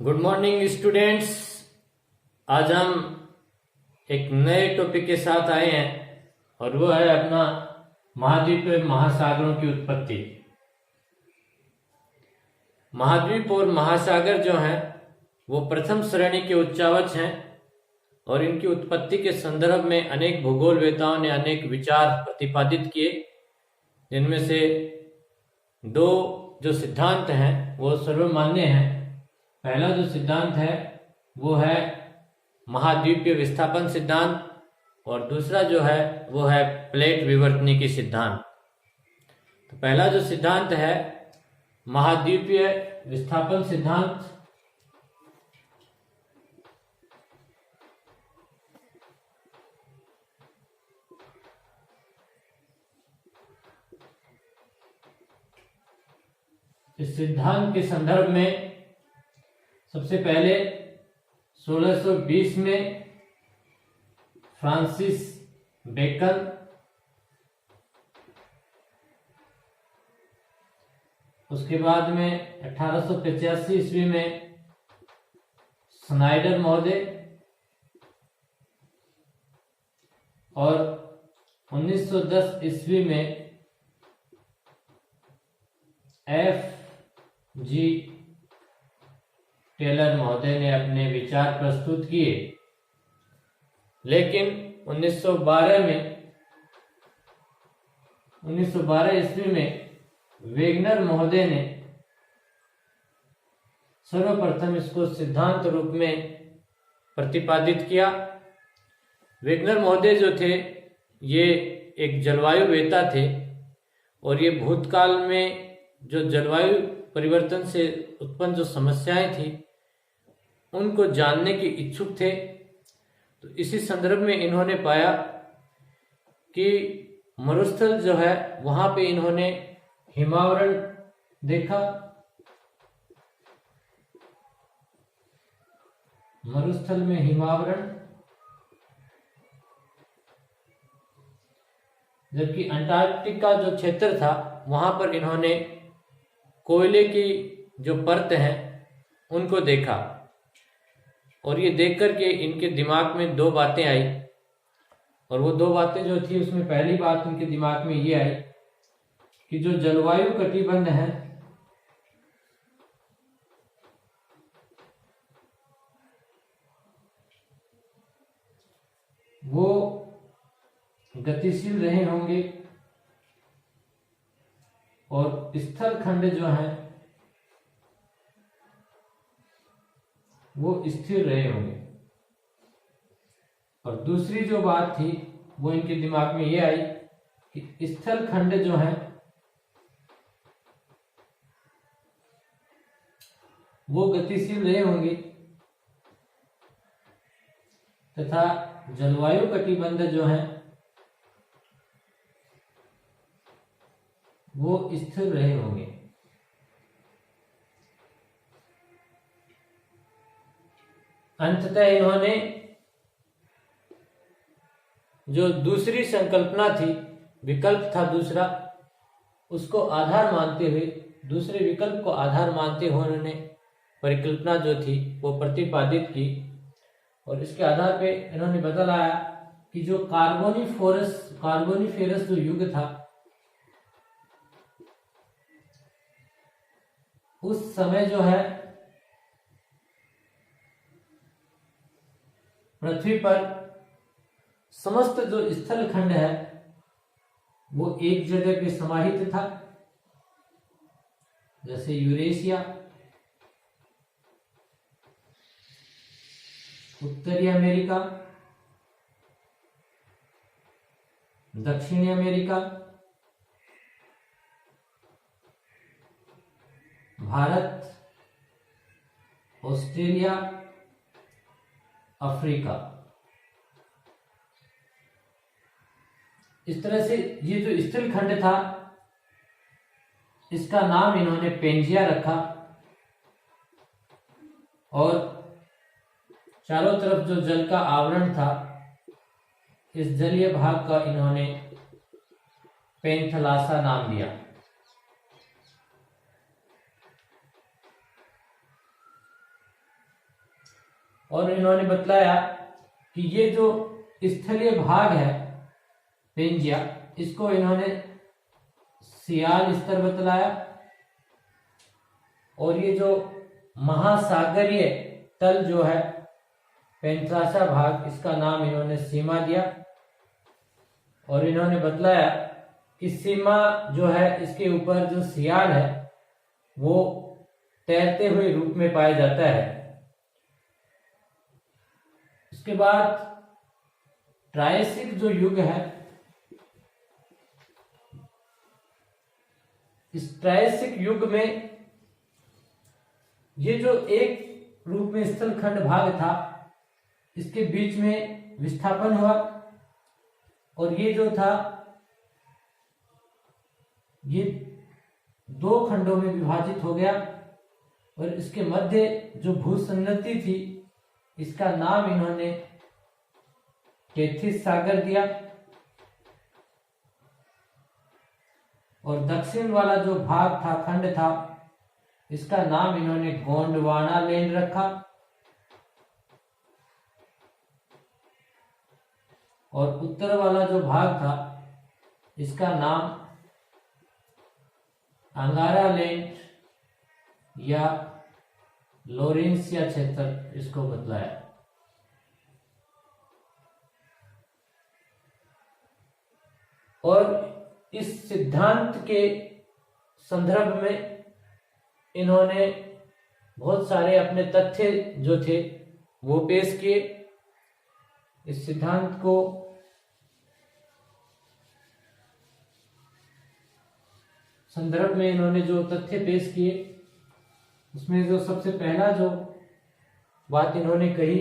Good morning students. आज हम एक नए टॉपिक के साथ आए हैं और वो है अपना महाद्वीप और महासागरों की उत्पत्ति। महाद्वीप और महासागर जो हैं वो प्रथम श्रेणी के उच्चावच हैं और इनकी उत्पत्ति के संदर्भ में अनेक भूगोलवेताओं ने अनेक विचार प्रतिपादित किए, जिनमें से दो जो सिद्धांत हैं वो सर्वमान्य हैं। पहला जो सिद्धांत है वो है महाद्वीपीय विस्थापन सिद्धांत और दूसरा जो है वो है प्लेट विवर्तनिकी सिद्धांत। तो पहला जो सिद्धांत है महाद्वीपीय विस्थापन सिद्धांत, इस सिद्धांत के संदर्भ में सबसे पहले 1620 में फ्रांसिस बेकन, उसके बाद में 1885 ईस्वी में स्नाइडर महोदय और 1910 ईस्वी में F.G. टेलर महोदय ने अपने विचार प्रस्तुत किए। लेकिन 1912 ईस्वी में वेगनर महोदय ने सर्वप्रथम इसको सिद्धांत रूप में प्रतिपादित किया। वेगनर महोदय जो थे ये एक जलवायु वेता थे और ये भूतकाल में जो जलवायु परिवर्तन से उत्पन्न जो समस्याएं थी उनको जानने के इच्छुक थे। तो इसी संदर्भ में इन्होंने पाया कि मरुस्थल जो है वहां पे इन्होंने हिमावरण देखा। मरुस्थल में हिमावरण, जबकि अंटार्कटिका जो क्षेत्र था वहां पर इन्होंने कोयले की जो परत है उनको देखा। और ये देख करके इनके दिमाग में दो बातें आई, और वो दो बातें जो थी उसमें पहली बात इनके दिमाग में ये आई कि जो जलवायु कटिबंध है वो गतिशील रहे होंगे और स्थल खंड जो है वो स्थिर रहे होंगे। और दूसरी जो बात थी वो इनके दिमाग में ये आई कि स्थल खंड जो है वो गतिशील रहे होंगे तथा जलवायु कटिबंध जो है वो स्थिर रहे होंगे। अंततः इन्होंने जो दूसरी संकल्पना थी, विकल्प था दूसरा, उसको आधार मानते हुए, दूसरे विकल्प को आधार मानते हुए उन्होंने परिकल्पना जो थी वो प्रतिपादित की। और इसके आधार पे इन्होंने बतलाया कि जो कार्बोनिफेरस जो युग था उस समय जो है पृथ्वी पर समस्त जो स्थल खंड है वो एक जगह पे समाहित था, जैसे यूरेशिया, उत्तरी अमेरिका, दक्षिणी अमेरिका, भारत, ऑस्ट्रेलिया, अफ्रीका। इस तरह से ये जो स्थल खंड था इसका नाम इन्होंने पेंजिया रखा। और चारों तरफ जो जल का आवरण था इस जलीय भाग का इन्होंने पेंथलासा नाम दिया। और इन्होंने बतलाया कि ये जो स्थलीय भाग है पेंजिया, इसको इन्होंने सियाल स्तर बतलाया, और ये जो महासागरीय तल जो है पेंट्रासा भाग, इसका नाम इन्होंने सीमा दिया। और इन्होंने बतलाया कि सीमा जो है इसके ऊपर जो सियाल है वो तैरते हुए रूप में पाया जाता है। इसके बाद ट्रायसिक जो युग है, इस ट्रायसिक युग में ये जो एक रूप में स्थलखंड भाग था, इसके बीच में विस्थापन हुआ, और ये जो था ये दो खंडों में विभाजित हो गया, और इसके मध्य जो भूसंगति थी इसका नाम इन्होंने टेथिस सागर दिया, और दक्षिण वाला जो भाग था, खंड था, इसका नाम इन्होंने गोंडवाना लैंड रखा, और उत्तर वाला जो भाग था इसका नाम अंगारा लैंड या लोरेंसिया क्षेत्र इसको बतलाया। और इस सिद्धांत के संदर्भ में इन्होंने बहुत सारे अपने तथ्य जो थे वो पेश किए। इस सिद्धांत को संदर्भ में इन्होंने जो तथ्य पेश किए, उसमें जो सबसे पहला जो बात इन्होंने कही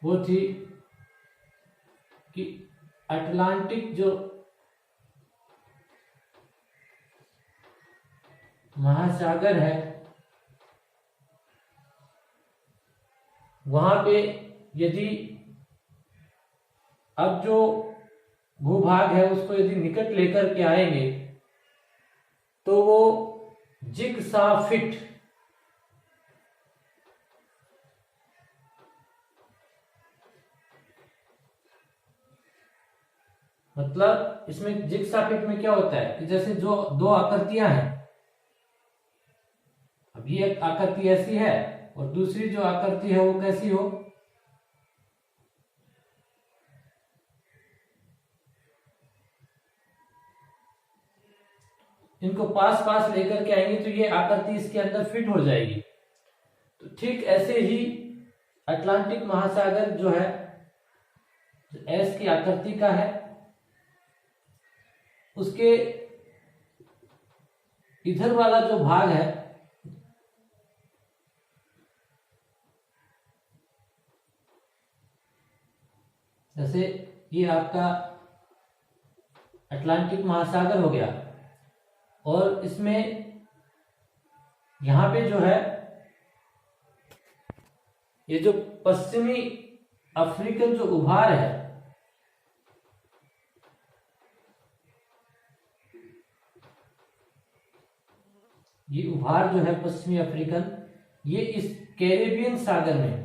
वो थी कि अटलांटिक जो महासागर है वहां पे यदि अब जो भूभाग है उसको यदि निकट लेकर के आएंगे तो वो जिगसा फिट मतलब इसमें जिगसा फिट में क्या होता है कि जैसे जो दो आकृतियां हैं, अब ये एक आकृति ऐसी है और दूसरी जो आकृति है वो कैसी हो, इनको पास पास लेकर के आएंगे तो ये आकृति इसके अंदर फिट हो जाएगी। तो ठीक ऐसे ही अटलांटिक महासागर जो है एस की आकृति का है, उसके इधर वाला जो भाग है जैसे ये आपका अटलांटिक महासागर हो गया, और इसमें यहां पे जो है ये जो पश्चिमी अफ्रीकन जो उभार है ये उभार जो है पश्चिमी अफ्रीकन, ये इस कैरेबियन सागर में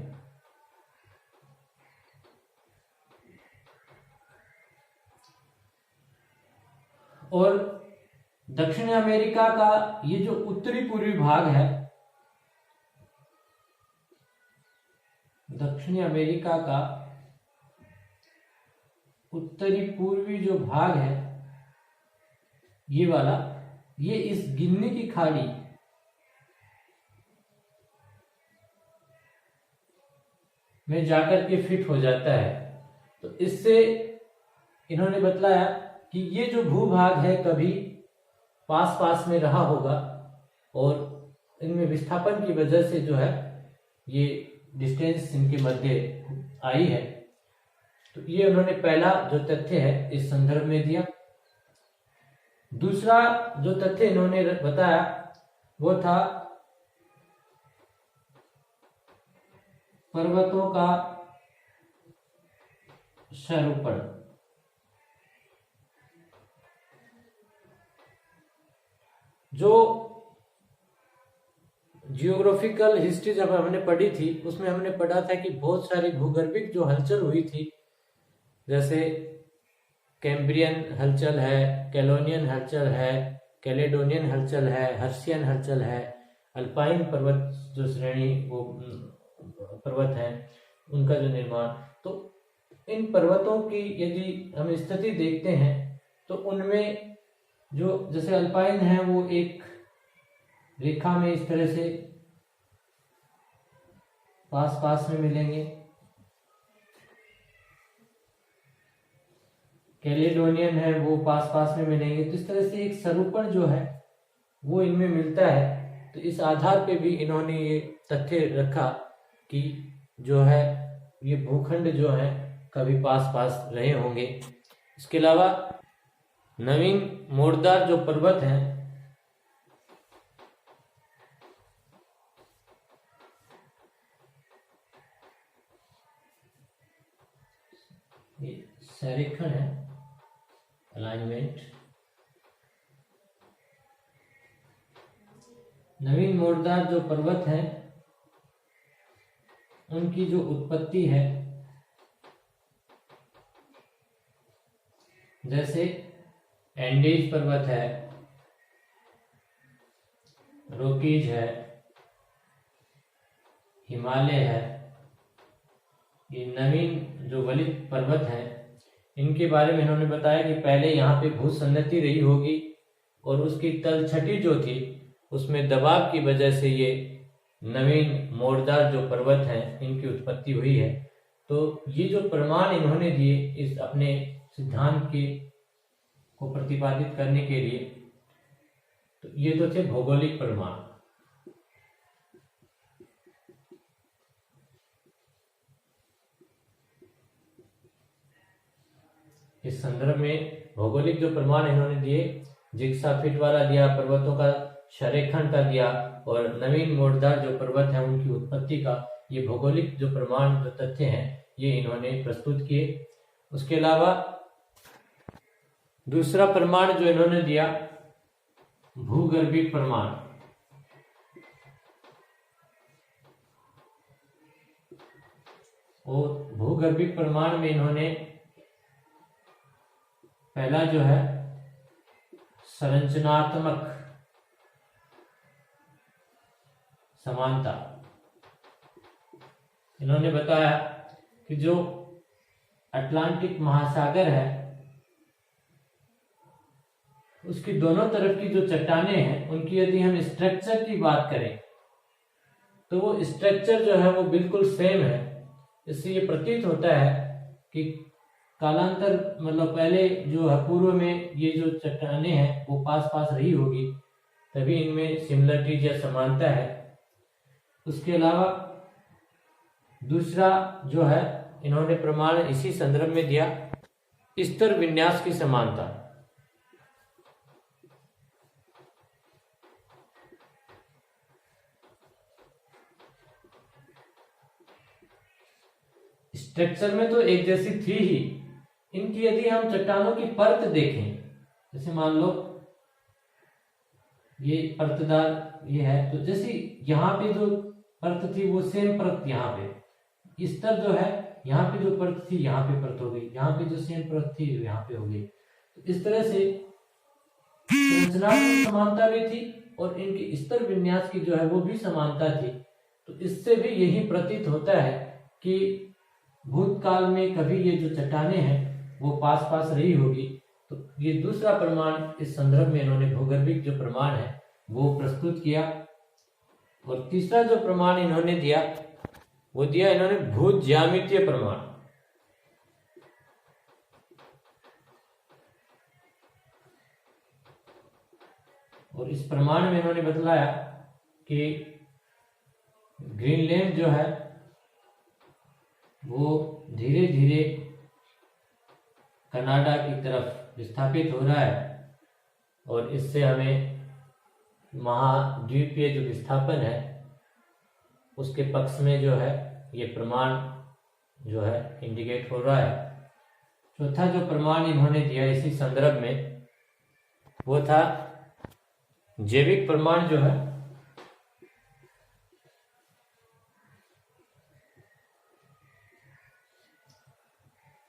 और दक्षिण अमेरिका का ये जो उत्तरी पूर्वी भाग है, दक्षिणी अमेरिका का उत्तरी पूर्वी जो भाग है ये वाला, ये इस गिन्नी की खाड़ी में जाकर के फिट हो जाता है। तो इससे इन्होंने बतलाया कि ये जो भूभाग है कभी पास पास में रहा होगा और इनमें विस्थापन की वजह से जो है ये डिस्टेंस इनके मध्य आई है। तो ये उन्होंने पहला जो तथ्य है इस संदर्भ में दिया। दूसरा जो तथ्य इन्होंने बताया वो था पर्वतों का क्षयरोपण। जो जियोग्राफिकल हिस्ट्री जब हमने पढ़ी थी उसमें हमने पढ़ा था कि बहुत सारी भूगर्भिक जो हलचल हुई थी, जैसे कैम्ब्रियन हलचल है, कैलोनियन हलचल है, कैलेडोनियन हलचल है, हर्शियन हलचल है, अल्पाइन पर्वत जो श्रेणी वो पर्वत है उनका जो निर्माण, तो इन पर्वतों की यदि हम स्थिति देखते हैं तो उनमें जो जैसे अल्पाइन है वो एक रेखा में इस तरह से पास पास में मिलेंगे, कैलेडोनियन है वो पास पास में मिलेंगे। तो इस तरह से एक स्वरूपण जो है वो इनमें मिलता है। तो इस आधार पे भी इन्होंने ये तथ्य रखा कि जो है ये भूखंड जो है कभी पास पास रहे होंगे। इसके अलावा नवीन मोरदार जो पर्वत हैं ये संरेखण है, अलाइनमेंट। नवीन मोरदार जो पर्वत हैं उनकी जो उत्पत्ति है, जैसे एंडीज पर्वत है, रोकीज है, हिमालय है, ये नवीन जो गलित पर्वत हैं इनके बारे में इन्होंने बताया कि पहले यहाँ पे भूसन्नति रही होगी और उसकी तलछटी जो थी उसमें दबाव की वजह से ये नवीन मोरदार जो पर्वत हैं इनकी उत्पत्ति हुई है। तो ये जो प्रमाण इन्होंने दिए इस अपने सिद्धांत के को प्रतिपादित करने के लिए, तो ये तो थे भौगोलिक प्रमाण। इस संदर्भ में भौगोलिक जो प्रमाण इन्होंने दिए, जिग्सा फिट वाला दिया, पर्वतों का संरेखण का दिया और नवीन मोरदार जो पर्वत है उनकी उत्पत्ति का, ये भौगोलिक जो प्रमाण जो तथ्य हैं ये इन्होंने प्रस्तुत किए। उसके अलावा दूसरा प्रमाण जो इन्होंने दिया भूगर्भिक प्रमाण। और भूगर्भिक प्रमाण में इन्होंने पहला जो है संरचनात्मक समानता, इन्होंने बताया कि जो अटलांटिक महासागर है उसकी दोनों तरफ की जो चट्टानें हैं उनकी यदि हम स्ट्रक्चर की बात करें तो वो स्ट्रक्चर जो है वो बिल्कुल सेम है। इससे ये प्रतीत होता है कि कालांतर मतलब पहले जो है पूर्व में ये जो चट्टानें हैं वो पास पास रही होगी, तभी इनमें सिमिलरिटीज या समानता है। उसके अलावा दूसरा जो है इन्होंने प्रमाण इसी संदर्भ में दिया स्तर विन्यास की समानता। स्ट्रक्चर में तो एक जैसी थी ही, इनकी यदि हम चट्टानों की परत देखें, जैसे मान लो ये परतदार ये है, तो जैसे यहाँ पे जो परत थी वो सेम परत यहाँ पे, स्तर जो है यहाँ पे जो परत थी यहाँ पे परत हो गई, यहाँ पे जो सेम परत थी यहाँ पे हो गई। तो इस तरह से संरचनात्मक समानता भी थी और इनकी स्तर विन्यास की जो है वो भी समानता थी। तो इससे भी यही प्रतीत होता है कि भूतकाल में कभी ये जो चट्टानें हैं वो पास पास रही होगी। तो ये दूसरा प्रमाण इस संदर्भ में इन्होंने भूगर्भिक जो प्रमाण है वो प्रस्तुत किया। और तीसरा जो प्रमाण इन्होंने दिया वो दिया इन्होंने भूत ज्यामितीय प्रमाण। और इस प्रमाण में इन्होंने बतलाया कि ग्रीनलैंड जो है वो धीरे धीरे कनाडा की तरफ विस्थापित हो रहा है और इससे हमें महाद्वीपीय जो विस्थापन है उसके पक्ष में जो है ये प्रमाण जो है इंडिकेट हो रहा है। चौथा जो प्रमाण इन्होंने दिया इसी संदर्भ में वो था जैविक प्रमाण जो है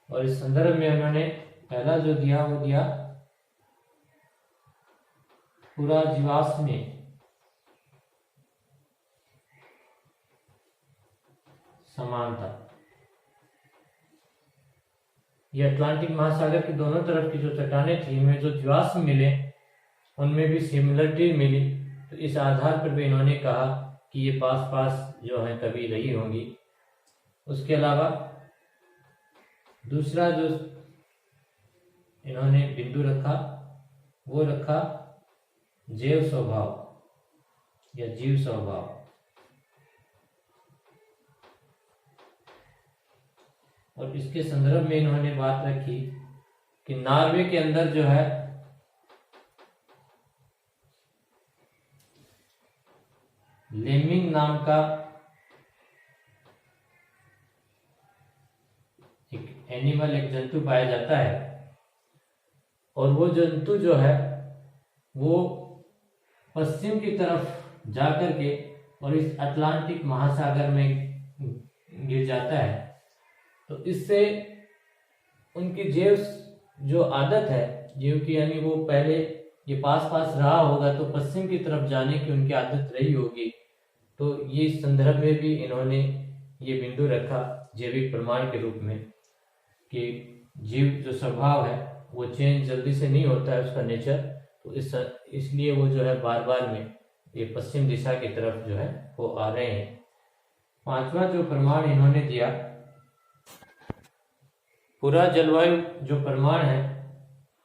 और इस संदर्भ में उन्होंने पहला जो दिया वो दिया पूरा जीवाश्म में समानता। ये अटलांटिक महासागर के दोनों तरफ की जो चट्टानें थी, इनमें जो जीवाश्म मिले उनमें भी सिमिलरिटी मिली। तो इस आधार पर भी इन्होंने कहा कि ये पास पास जो है कभी रही होंगी। उसके अलावा दूसरा जो इन्होंने बिंदु रखा वो रखा जैव स्वभाव या जीव स्वभाव। और इसके संदर्भ में इन्होंने बात रखी कि नॉर्वे के अंदर जो है लेमिंग नाम का एक एनिमल, एक जंतु पाया जाता है। और वो जंतु जो है वो पश्चिम की तरफ जाकर के और इस अटलांटिक महासागर में गिर जाता है। तो इससे उनकी जैव जो आदत है, जीव की, यानी वो पहले ये पास पास रहा होगा तो पश्चिम की तरफ जाने की उनकी आदत रही होगी। तो ये इस संदर्भ में भी इन्होंने ये बिंदु रखा जैविक प्रमाण के रूप में कि जीव जो स्वभाव है वो चेंज जल्दी से नहीं होता है उसका नेचर। तो इसलिए वो जो है बार बार में ये पश्चिम दिशा की तरफ जो है वो आ रहे हैं। पांचवा जो प्रमाण इन्होंने दिया, पूरा जलवायु जो प्रमाण है,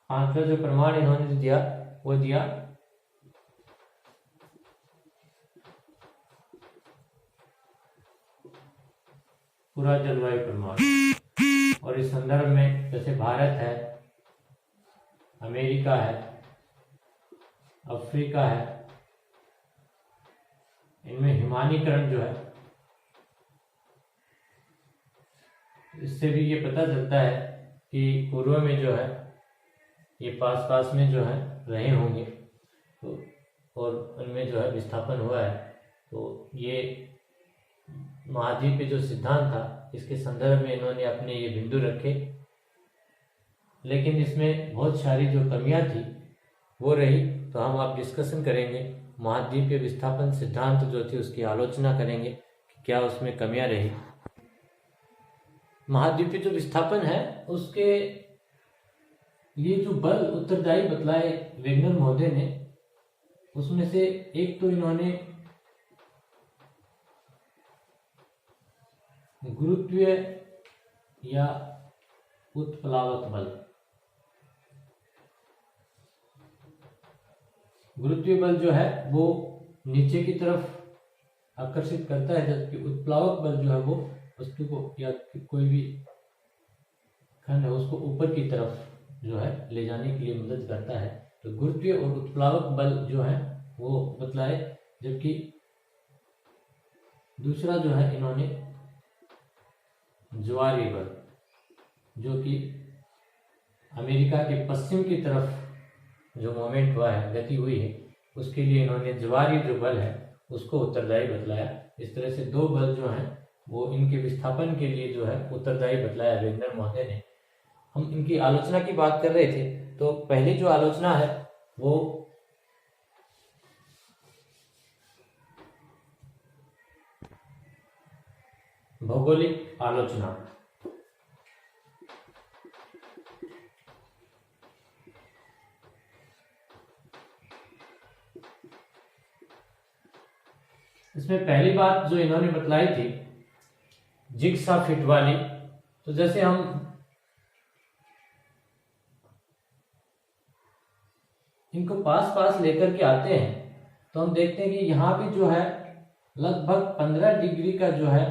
पांचवा जो प्रमाण इन्होंने दिया वो दिया पूरा जलवायु प्रमाण। और इस संदर्भ में जैसे भारत है, अमेरिका है, अफ्रीका है, इनमें हिमानीकरण जो है, इससे भी ये पता चलता है कि पूर्व में जो है ये पास पास में जो है रहे होंगे। तो और उनमें जो है विस्थापन हुआ है। तो ये महाद्वीपीय जो सिद्धांत था इसके संदर्भ में इन्होंने अपने ये बिंदु रखे। लेकिन इसमें बहुत सारी जो कमियां थी वो रही। तो हम आप डिस्कशन करेंगे, महाद्वीपीय विस्थापन सिद्धांत जो थी उसकी आलोचना करेंगे कि क्या उसमें कमियां रही। महाद्वीपीय जो विस्थापन है उसके लिए जो बल उत्तरदायी बतलाए वेगनर महोदय ने, उसमें से एक तो इन्होंने गुरुत्वीय या उत्प्लावक बल, गुरुत्वीय बल जो है वो नीचे की तरफ आकर्षित करता है, जबकि उत्प्लावक बल जो है वो वस्तु को या कोई भी खंड है उसको ऊपर की तरफ जो है ले जाने के लिए मदद करता है। तो गुरुत्वीय और उत्प्लावक बल जो है वो बतलाए। जबकि दूसरा जो है इन्होंने ज्वारीय बल, जो कि अमेरिका के पश्चिम की तरफ जो मोमेंट हुआ है, गति हुई है, उसके लिए इन्होंने ज्वारीय जो बल है उसको उत्तरदायी बतलाया। इस तरह से दो बल जो हैं वो इनके विस्थापन के लिए जो है उत्तरदायी बतलाया वेगनर महोदय ने। हम इनकी आलोचना की बात कर रहे थे। तो पहली जो आलोचना है वो भौगोलिक आलोचना। इसमें पहली बात जो इन्होंने बतलाई थी जिग्सा फिट वाली। तो जैसे हम इनको पास पास लेकर के आते हैं तो हम देखते हैं कि यहाँ भी जो है लगभग 15 डिग्री का जो है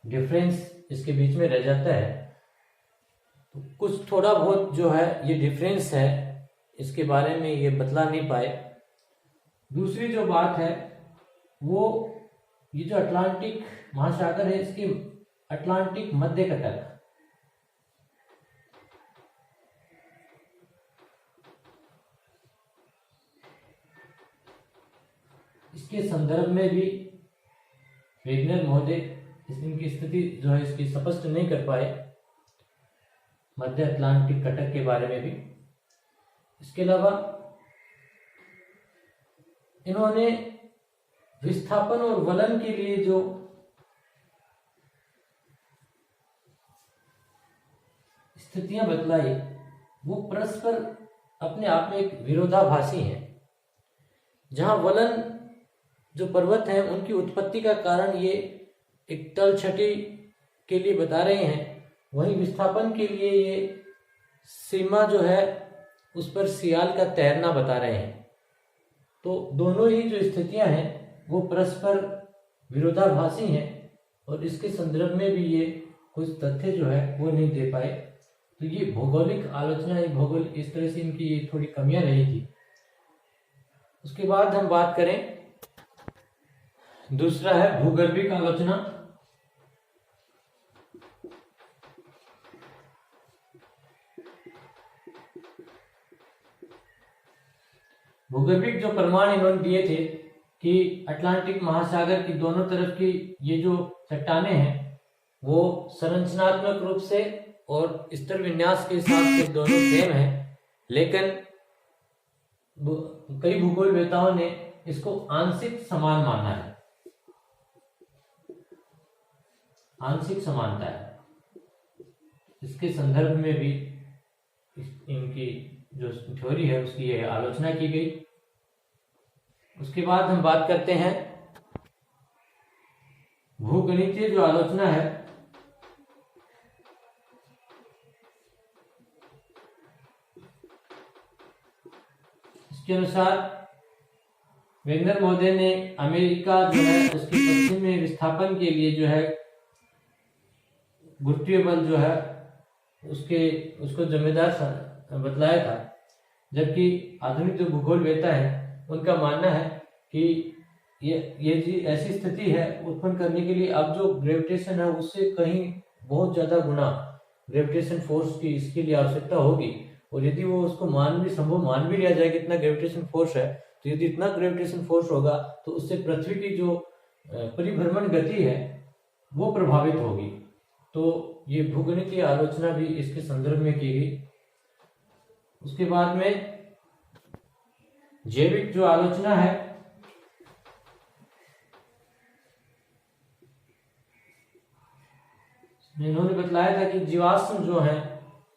डिफरेंस इसके बीच में रह जाता है। तो कुछ थोड़ा बहुत जो है ये डिफरेंस है, इसके बारे में ये बतला नहीं पाए। दूसरी जो बात है वो ये जो अटलांटिक महासागर है इसकी अटलांटिक मध्य कटक, इसके संदर्भ में भी वेगनर महोदय इनकी स्थिति जो है इसकी स्पष्ट नहीं कर पाए। मध्य अटलांटिक कटक के बारे में भी। इसके अलावा इन्होंने विस्थापन और वलन के लिए जो स्थितियां बतलाई वो परस्पर अपने आप में एक विरोधाभासी हैं। जहां वलन जो पर्वत हैं उनकी उत्पत्ति का कारण ये एक तलछटी के लिए बता रहे हैं, वहीं विस्थापन के लिए ये सीमा जो है उस पर सियाल का तैरना बता रहे हैं। तो दोनों ही जो स्थितियां हैं वो परस्पर विरोधाभासी हैं और इसके संदर्भ में भी ये कुछ तथ्य जो है वो नहीं दे पाए। तो ये भौगोलिक आलोचना, ये भूगोल इस तरह से इनकी ये थोड़ी कमियां रही थी। उसके बाद हम बात करें, दूसरा है भूगर्भिक आलोचना। भूगर्भिक जो प्रमाण इन्होंने दिए थे कि अटलांटिक महासागर की दोनों तरफ की ये जो चट्टानें हैं वो संरचनात्मक रूप से और स्तर विन्यास के हिसाब से दोनों सेम है, लेकिन कई भूगोलवेताओं ने इसको आंशिक समान माना है। आंशिक समानता है, इसके संदर्भ में भी इनकी जो थ्योरी है उसकी ये आलोचना की गई। उसके बाद हम बात करते हैं भूगणितीय जो आलोचना है। इसके अनुसार वेगनर महोदय ने अमेरिका जो है उसके पश्चिम में विस्थापन के लिए जो है गुरुत्वीय बल जो है उसको जिम्मेदार बतलाया था, जबकि आधुनिक जो भूगोलवेता है उनका मानना है कि ये ऐसी स्थिति है उत्पन्न करने के लिए अब जो ग्रेविटेशन है उससे कहीं बहुत ज्यादा गुना ग्रेविटेशन फोर्स की इसके लिए आवश्यकता होगी। और यदि वो उसको संभव मान भी लिया जाए कि इतना ग्रेविटेशन फोर्स है, तो यदि इतना ग्रेविटेशन फोर्स होगा तो उससे पृथ्वी की जो परिभ्रमण गति है वो प्रभावित होगी। तो ये भूगणितीय आलोचना भी इसके संदर्भ में की गई। उसके बाद में जैविक जो आलोचना है, इन्होंने बतलाया था कि जीवाश्म जो है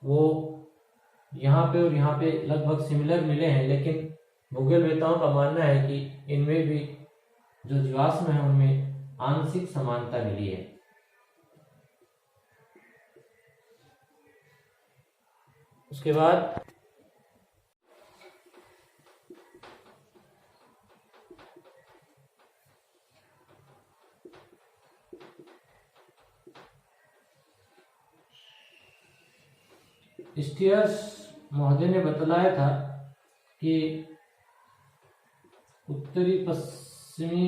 वो यहाँ पे और यहाँ पे लगभग सिमिलर मिले हैं, लेकिन भूगोलवेताओं का मानना है कि इनमें भी जो जीवाश्म है उनमें आंशिक समानता मिली है। उसके बाद स्टीयर्स महोदय ने बतलाया था कि उत्तरी पश्चिमी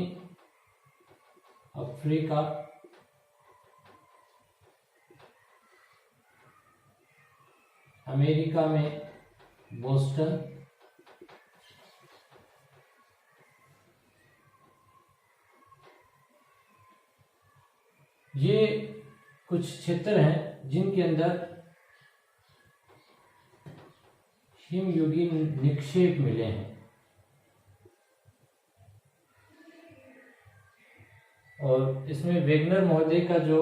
अफ्रीका अमेरिका में बोस्टन ये कुछ क्षेत्र हैं जिनके अंदर हिमयुगीन निक्षेप मिले हैं और इसमें वेगनर महोदय का जो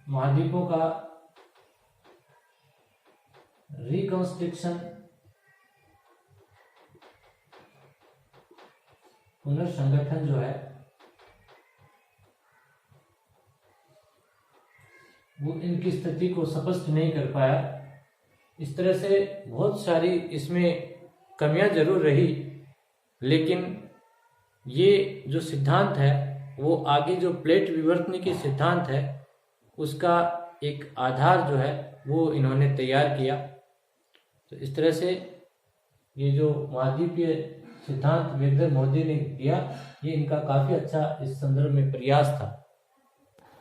महाद्वीपों का रिकंस्ट्रक्शन पुनर्संगठन जो है वो इनकी स्थिति को स्पष्ट नहीं कर पाया। इस तरह से बहुत सारी इसमें कमियां जरूर रही, लेकिन ये जो सिद्धांत है वो आगे जो प्लेट विवर्तन की सिद्धांत है उसका एक आधार जो है वो इन्होंने तैयार किया। तो इस तरह से ये जो महाद्वीपीय सिद्धांत वेगनर महोदय ने दिया, ये इनका काफी अच्छा इस संदर्भ में प्रयास था।